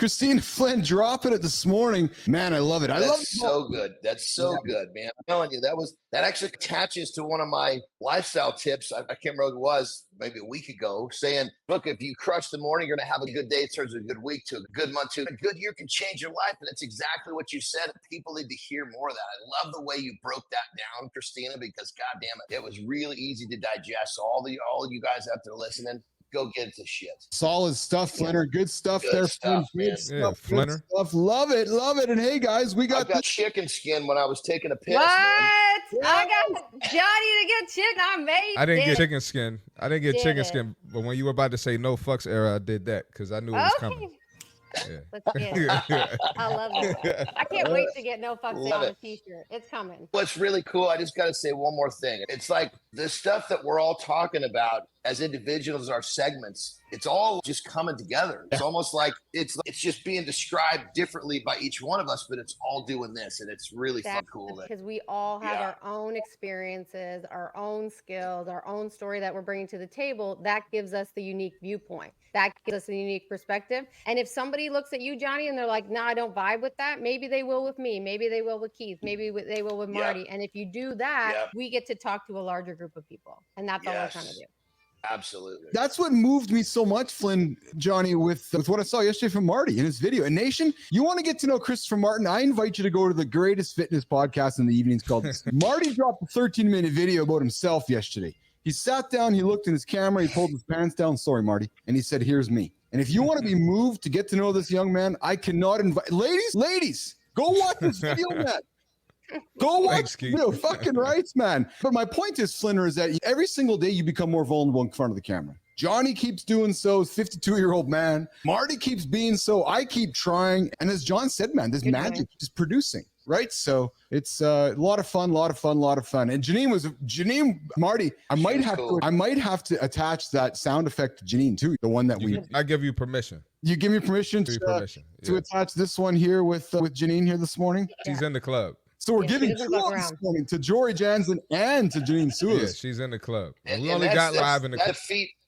Christine Flynn dropping it this morning. Man, I love it. That's so good. That's so good, man. I'm telling you, that actually attaches to one of my lifestyle tips. I can't remember what it was, maybe a week ago, saying, look, if you crush the morning, you're going to have a good day. It turns a good week to a good month to a good year can change your life. And that's exactly what you said. People need to hear more of that. I love the way you broke that down, Christina, because God damn it, it was really easy to digest. So all of you guys out there listening, go get into shit. Solid stuff, Flinner. Good stuff Good there. stuff, man. Yeah, Flinner. Stuff. Love it. Love it. And hey, guys, I got chicken skin when I was taking a piss, what? Man. I got Johnny to get chicken. I didn't get chicken skin. I didn't get chicken skin. But when you were about to say no fucks era, I did that because I knew it was coming. Yeah. Let's get it. I love it. I can't wait to get no fucks on a t-shirt. It's coming. What's really cool, I just got to say one more thing. It's like the stuff that we're all talking about as individuals, our segments, it's all just coming together. It's almost like it's just being described differently by each one of us, but it's all doing this, and it's really fun, cool. Because we all have our own experiences, our own skills, our own story that we're bringing to the table. That gives us the unique viewpoint. That gives us a unique perspective. And if somebody looks at you, Johnny, and they're like, "No, I don't vibe with that," maybe they will with me. Maybe they will with Keith. Maybe they will with Marty. And if you do that, we get to talk to a larger group of people, and that's all we're trying to do. Absolutely. That's what moved me so much, Flynn, Johnny, with what I saw yesterday from Marty in his video. And Nation, you want to get to know Christopher Martin, I invite you to go to the greatest fitness podcast in the evenings called Marty dropped a 13-minute video about himself yesterday. He sat down, he looked in his camera, he pulled his pants down, sorry, Marty, and he said, here's me. And if you want to be moved to get to know this young man, I cannot invite, ladies, go watch this video, man. Go watch video, fucking rights, man. But my point is, Flinner, is that every single day you become more vulnerable in front of the camera. Johnny keeps doing so, 52-year-old man. Marty keeps being so. I keep trying. And as John said, man, this magic is producing, right? So it's a lot of fun. And Janine, Marty, I might have to attach that sound effect to Janine too. The one that I give you permission. You give me permission to attach this one here with Janine here this morning. She's in the club. So we're giving kudos this morning to Jory Jansen and to Janine Sulis. Yeah, she's in the club. And we only got live in the club.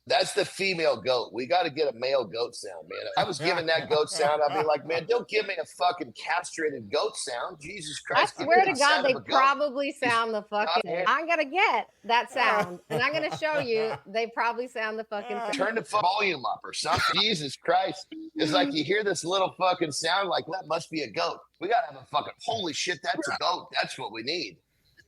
That's the female goat. We got to get a male goat sound, man. If I was giving that goat sound, I'd be like, man, don't give me a fucking castrated goat sound. Jesus Christ. I swear to God, they probably sound the fucking. I'm going to get that sound, and I'm going to show you they probably sound the fucking. Turn the volume up or something. Jesus Christ. It's like you hear this little fucking sound like, that must be a goat. We got to have a fucking, holy shit, that's a goat. That's what we need.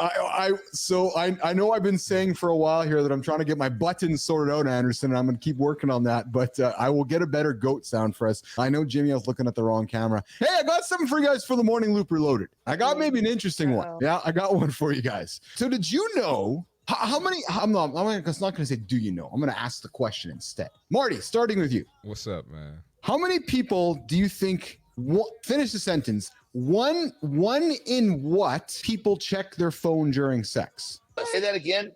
I know I've been saying for a while here that I'm trying to get my buttons sorted out, Anderson, and I'm going to keep working on that, but I will get a better goat sound for us. I know Jimmy, I was looking at the wrong camera. Hey, I got something for you guys for the Morning Loop Reloaded. I got maybe an interesting one. Yeah, I got one for you guys. So did you know how many, I'm not going to say, do you know? I'm going to ask the question instead. Marty, starting with you. What's up, man? How many people do you think, finish the sentence, one in what people check their phone during sex? Say that again.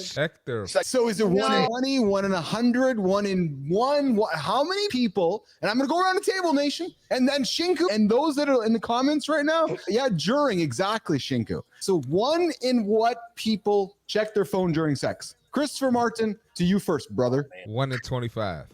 Check their. So is it 1 in 20, 1 in 100, 1 in 1? How many people? And I'm going to go around the table, Nation. And then Shinku and those that are in the comments right now. Yeah, during, exactly, Shinku. So 1 in what people check their phone during sex? Christopher Martin, to you first, brother. 1 in 25.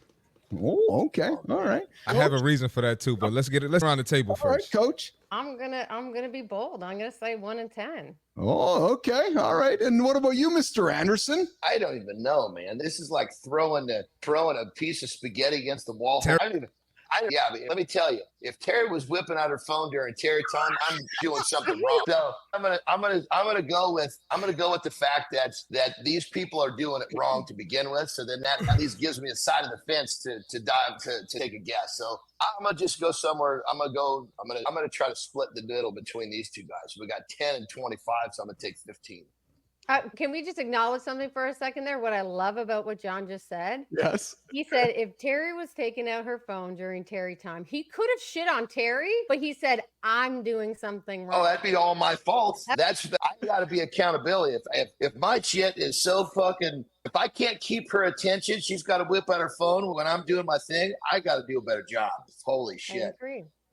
Oh, okay. All right. I have a reason for that too, but let's around the table first. All right, Coach. I'm gonna be bold. I'm gonna say 1 in 10. Oh, okay. All right. And what about you, Mr. Anderson? I don't even know, man. This is like throwing a piece of spaghetti against the wall. Let me tell you, if Terry was whipping out her phone during Terry time, I'm doing something wrong. So I'm gonna go with the fact that these people are doing it wrong to begin with. So then that at least gives me a side of the fence to take a guess. So I'm gonna just go somewhere. I'm gonna try to split the middle between these two guys. We got 10 and 25, so I'm gonna take 15. Can we just acknowledge something for a second there? What I love about what John just said. Yes. He said if Terry was taking out her phone during Terry time, he could have shit on Terry, but he said, I'm doing something wrong. Oh, that'd be all my fault. I gotta be accountability. If my shit is so fucking, if I can't keep her attention, she's got to whip out her phone when I'm doing my thing. I got to do a better job. Holy shit.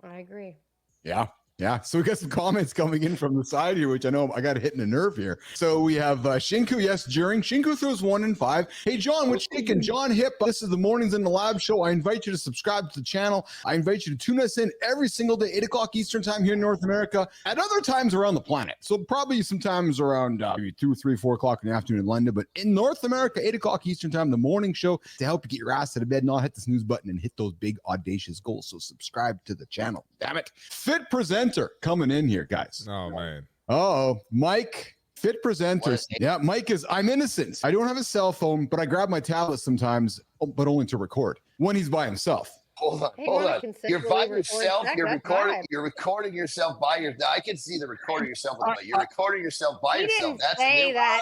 I agree. Yeah. Yeah, so we got some comments coming in from the side here, which I know I got to hit in a nerve here. So we have Shinku, yes, during. Shinku throws 1 in 5. Hey, John, what's shaking? John Hip, this is the Mornings in the Lab show. I invite you to subscribe to the channel. I invite you to tune us in every single day, 8 o'clock Eastern time here in North America, at other times around the planet. So probably sometimes around maybe 2, 3, 4 o'clock in the afternoon in London, but in North America, 8 o'clock Eastern time, the morning show to help you get your ass out of bed and not hit the snooze button and hit those big audacious goals. So subscribe to the channel. Damn it. Fit presenter coming in here, guys. Oh, man. Oh, Mike, fit presenters. Yeah, Mike is, I'm innocent. I don't have a cell phone, but I grab my tablet sometimes, but only to record when he's by himself. Hold on, Hey, hold wanna on. You're consensually by record yourself. sex? You're That's recording. vibe. You're recording yourself by your. I can see the recording yourself. You're recording yourself by He yourself. didn't That's say new. that.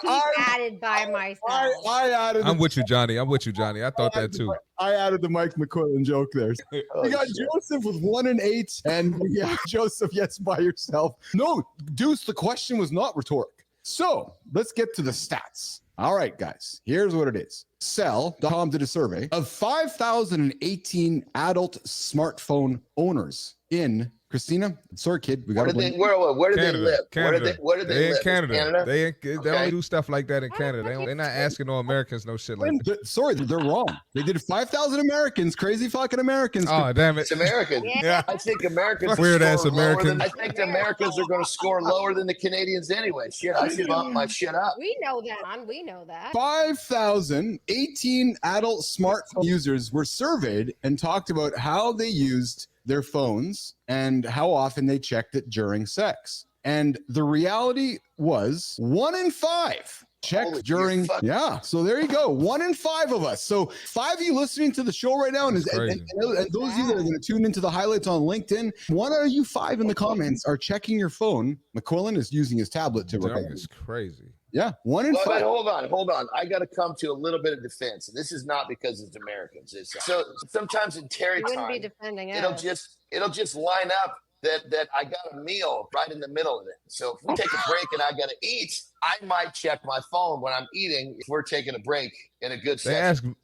He I added by myself. I added. I'm with you, Johnny. I'm with you, Johnny. I thought that too. I added the Mike McQuillan joke there. Oh, We got shit. Joseph with 1 in 8, and yeah, Joseph, yes, by yourself. No, Deuce, the question was not rhetoric. So let's get to the stats. All right, guys, here's what it is. Cell.com did a survey of 5,018 adult smartphone owners in Christina. Sorry, kid, we got Where do to they live? Where Canada. do they Canada. Where do they in live? Canada. They Okay. don't do stuff like that in Canada. They're not asking no Americans no shit like that. Sorry, they're wrong. They did 5,000 Americans, crazy fucking Americans. Oh, damn it. It's American. Yeah. I think Americans Weird ass score lower than- Americans. I think the Americans are going to score lower than the Canadians anyway. Shit, I should bump my shit up. We know that. We know that. 5,018 adult smartphone users were surveyed and talked about how they used their phones and how often they checked it during sex. And the reality was 1 in 5 checked Holy during. fuck. Yeah. So there you go. 1 in 5 of us. So 5 of you listening to the show right now, and That's crazy. and those of you that are going to tune into the highlights on LinkedIn, 1 out of you 5 in the comments are checking your phone. McQuillan is using his tablet to That record. is crazy. Yeah. 1 in But 5. hold on. I got to come to a little bit of defense. And this is not because it's Americans. It's so sometimes in Terry You wouldn't be time, defending it'll us. just line up that I got a meal right in the middle of it. So if we take a break and I got to eat, I might check my phone when I'm eating if we're taking a break in a good session.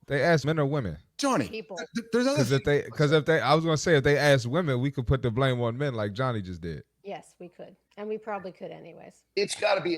They ask men or women. Johnny, People. there's other Because if they, I was gonna say if they asked women, we could put the blame on men like Johnny just did. Yes, we could. And we probably could anyways. It's got to be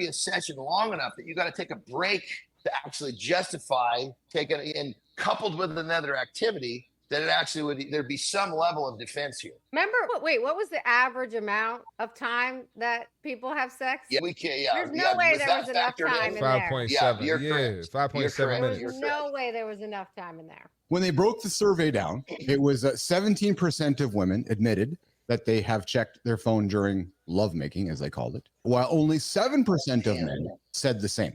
a session long enough that you got to take a break to actually justify taking it in, coupled with another activity, that it actually would there'd be some level of defense here. Remember, what was the average amount of time that people have sex? Yeah, we can't. Yeah, There's no way there that was enough factored time in Five there. point Yeah, seven. you're Yeah, correct. 5.7 You're correct. There minutes. was no way there was enough time in there. When they broke the survey down, it was 17% of women admitted that they have checked their phone during lovemaking, as they called it, while only 7% of men said the same.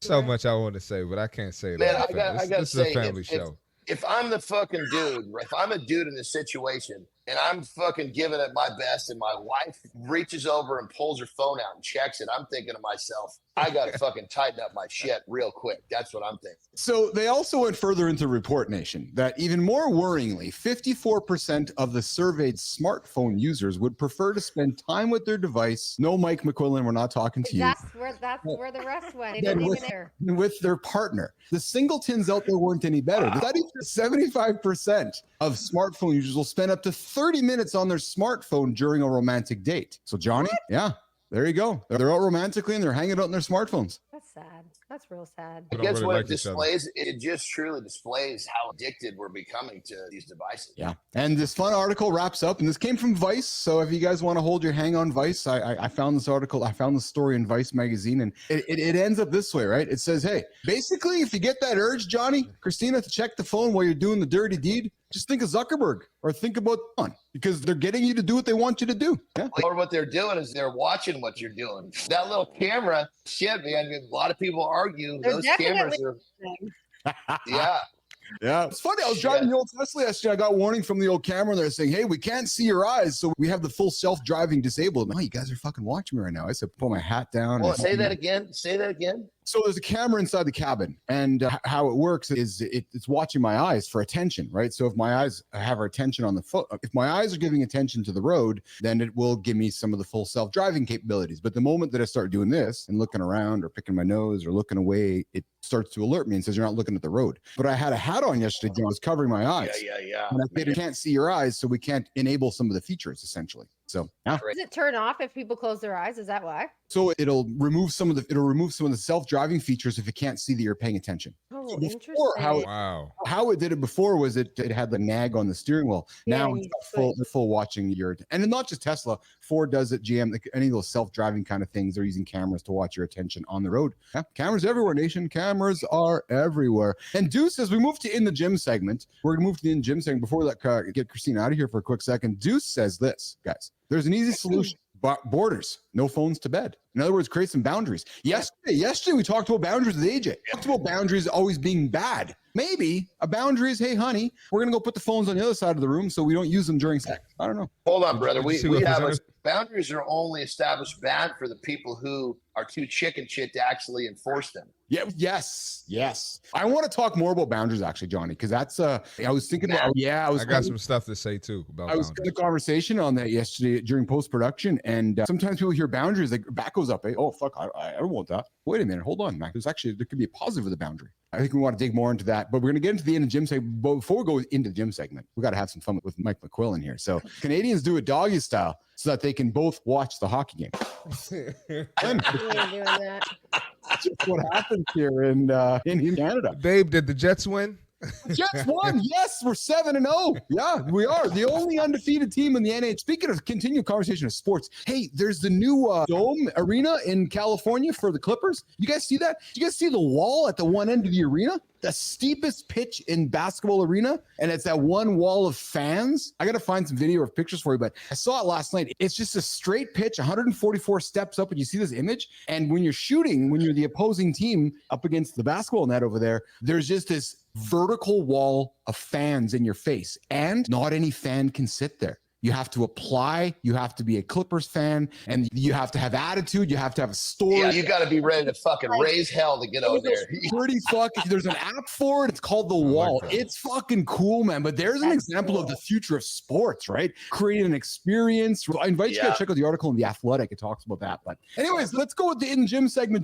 So much I want to say, but I can't say it. Man, on the I gotta fan. This is say, a family show. If I'm the fucking dude, if I'm a dude in this situation and I'm fucking giving it my best and my wife reaches over and pulls her phone out and checks it, I'm thinking to myself, I got to fucking tighten up my shit real quick. That's what I'm thinking. So they also went further into Report Nation that even more worryingly, 54% of the surveyed smartphone users would prefer to spend time with their device. No, Mike McQuillan, we're not talking to you. That's where the rest went. They Then didn't with, even hear. with their partner. The singletons out there weren't any better. The study said 75% of smartphone users will spend up to 30 minutes on their smartphone during a romantic date. So Johnny, yeah, there you go. They're out romantically and they're hanging out on their smartphones. That's sad. That's real sad. I We don't guess really what like it each other. displays, it just truly displays how addicted we're becoming to these devices. Yeah. And this fun article wraps up, and this came from Vice. So if you guys want to hold your hang on Vice, I found this article, I found the story in Vice magazine, and it ends up this way, right? It says, hey, basically, if you get that urge, Johnny, Christina, to check the phone while you're doing the dirty deed, just think of Zuckerberg or think about Elon, because they're getting you to do what they want you to do. Yeah. Or what they're doing is they're watching what you're doing. That little camera, shit, man. A lot of people argue They're those cameras definitely are, yeah. Yeah. It's funny. I was driving the old Tesla yesterday. I got warning from the old camera. They're saying, hey, we can't see your eyes. So we have the full self-driving disabled. Oh, you guys are fucking watching me right now. I said, put my hat down. Well, and- say that again. Say that again. So there's a camera inside the cabin, and how it works is it's watching my eyes for attention, right? So if my eyes have our attention on the foot, if my eyes are giving attention to the road, then it will give me some of the full self-driving capabilities. But the moment that I start doing this and looking around or picking my nose or looking away, it starts to alert me and says, you're not looking at the road. But I had a hat on yesterday, John, I was covering my eyes. Yeah. And I said, you can't see your eyes, so we can't enable some of the features, essentially. So yeah. Does it turn off if people close their eyes? Is that why? So it'll remove some of the self-driving features if it can't see that you're paying attention. Oh, So interesting. How it did it before was it had the nag on the steering wheel. Now it's full watching your, and not just Tesla, Ford does it, GM, any of those self-driving kind of things. They're using cameras to watch your attention on the road. Yeah, cameras everywhere, nation. Cameras are everywhere. And Deuce, as we move to in the gym segment, we're gonna move to the in gym segment. Before we get Christine out of here for a quick second, Deuce says this, guys. There's an easy solution. Borders, no phones to bed. In other words, create some boundaries. Yesterday we talked about boundaries with AJ. We talked about boundaries always being bad. Maybe a boundary is, hey, honey, we're going to go put the phones on the other side of the room so we don't use them during sex. I don't know. Hold on, brother. We have boundaries are only established bad for the people who are too chicken shit to actually enforce them. Yeah. Yes. I want to talk more about boundaries, actually, Johnny, because that's I was thinking about. I got some stuff to say too about. I was in a conversation on that yesterday during post production, and sometimes people hear boundaries, like back goes up. Oh fuck, I don't want that. Wait a minute, hold on, Mac. There could be a positive with the boundary. I think we want to dig more into that, but we're going to get into the end of gym segment. But before we go into the gym segment, we got to have some fun with Mike McQuillan here. So Canadians do it doggy style so that they can both watch the hockey game. That's just what happens here in Canada. Babe, did the Jets win? Jets won. Yes, we're 7-0. Yeah, we are the only undefeated team in the NHL. Speaking of continued conversation of sports, hey, there's the new Dome Arena in California for the Clippers. You guys see that? You guys see the wall at the one end of the arena? The steepest pitch in basketball arena, and it's that one wall of fans. I got to find some video or pictures for you, but I saw it last night. It's just a straight pitch, 144 steps up, and you see this image. And when you're shooting, when you're the opposing team up against the basketball net over there, there's just this vertical wall of fans in your face, and not any fan can sit there. You have to apply. You have to be a Clippers fan, and you have to have attitude. You have to have a story. Yeah, you got to be ready to fucking raise hell to get over there. Pretty fucking. There's an app for it. It's called The Wall. It's fucking cool, man. But there's an example of the future of sports, right? Creating an experience. I invite you guys to check out the article in The Athletic. It talks about that. But anyways, let's go with the in gym segment.